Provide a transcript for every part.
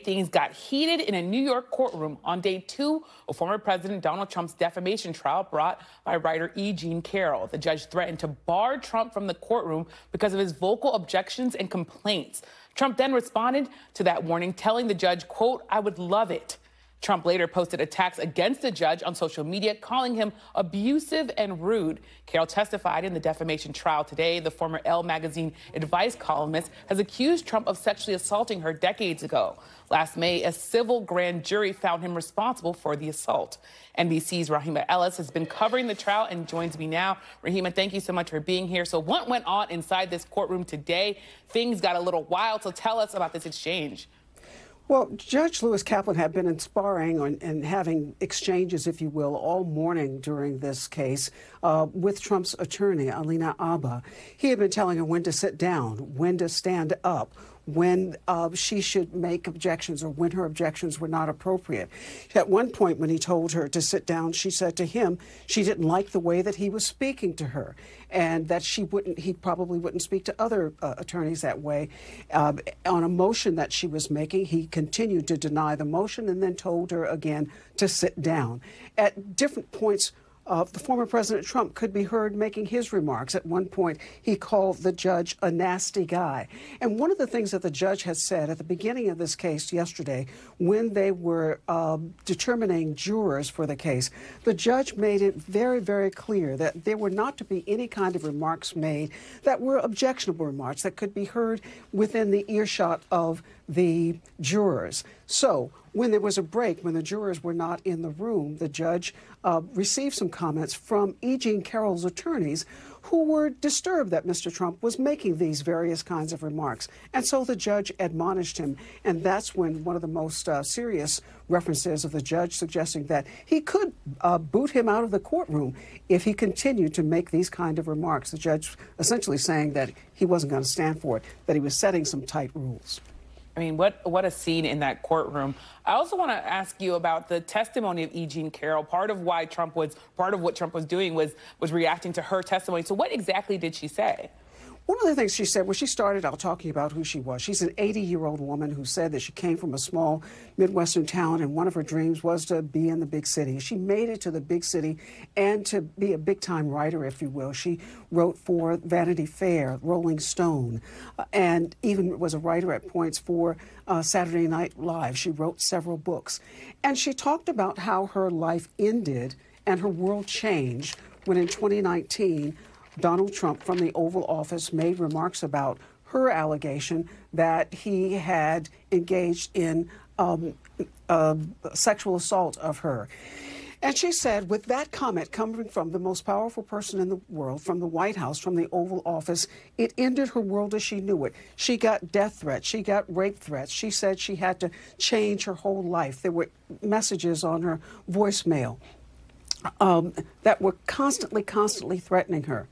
things got heated in a New York courtroom on day 2 of former President Donald Trump's defamation trial brought by writer E. Jean Carroll. The judge threatened to bar Trump from the courtroom because of his vocal objections and complaints. Trump then responded to that warning, telling the judge, quote, "I would love it." Trump later posted attacks against the judge on social media, calling him abusive and rude. Carroll testified in the defamation trial today. The former Elle magazine advice columnist has accused Trump of sexually assaulting her decades ago. Last May, a civil grand jury found him responsible for the assault. NBC's Rehema Ellis has been covering the trial and joins me now. Rehema, thank you so much for being here. So what went on inside this courtroom today? Things got a little wild, so tell us about this exchange. Well, Judge Lewis Kaplan had been sparring and having exchanges, if you will, all morning during this case with Trump's attorney, Alina Abba. He had been telling her when to sit down, when to stand up, when she should make objections or when her objections were not appropriate. At one point, when he told her to sit down, she said to him she didn't like the way that he was speaking to her and that he probably wouldn't speak to other attorneys that way. On a motion that she was making, he continued to deny the motion and then told her again to sit down. At different points, the former President Trump could be heard making his remarks. At one point, he called the judge a nasty guy. And one of the things that the judge had said at the beginning of this case yesterday, when they were determining jurors for the case, the judge made it very, very clear that there were not to be any kind of remarks made that were objectionable remarks that could be heard within the earshot of the jurors. So when there was a break, when the jurors were not in the room, the judge received some comments from E. Jean Carroll's attorneys who were disturbed that Mr. Trump was making these various kinds of remarks. And so the judge admonished him. And that's when one of the most serious references of the judge suggesting that he could boot him out of the courtroom if he continued to make these kind of remarks. The judge essentially saying that he wasn't going to stand for it, that he was setting some tight rules. I mean, what a scene in that courtroom. I also want to ask you about the testimony of E. Jean Carroll. Part of what Trump was doing was reacting to her testimony. So what exactly did she say? One of the things she said, when she started out talking about who she was, she's an 80-year-old woman who said that she came from a small Midwestern town and one of her dreams was to be in the big city. She made it to the big city and to be a big-time writer, if you will. She wrote for Vanity Fair, Rolling Stone, and even was a writer at points for Saturday Night Live. She wrote several books. And she talked about how her life ended and her world changed when in 2019, Donald Trump from the Oval Office made remarks about her allegation that he had engaged in sexual assault of her. And she said, with that comment coming from the most powerful person in the world, from the White House, from the Oval Office, it ended her world as she knew it. She got death threats. She got rape threats. She said she had to change her whole life. There were messages on her voicemail that were constantly threatening her.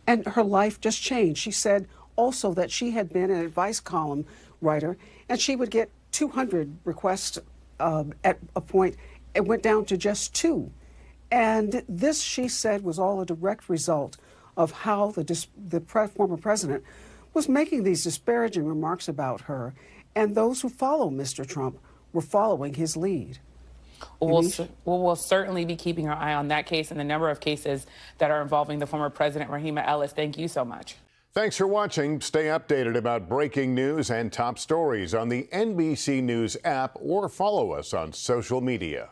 And her life just changed. She said also that she had been an advice column writer, and she would get 200 requests at a point. It went down to just 2. And this, she said, was all a direct result of how the former president was making these disparaging remarks about her, and those who follow Mr. Trump were following his lead. We'll certainly be keeping our eye on that case and the number of cases that are involving the former president, Rehema Ellis. Thank you so much. Thanks for watching. Stay updated about breaking news and top stories on the NBC News app or follow us on social media.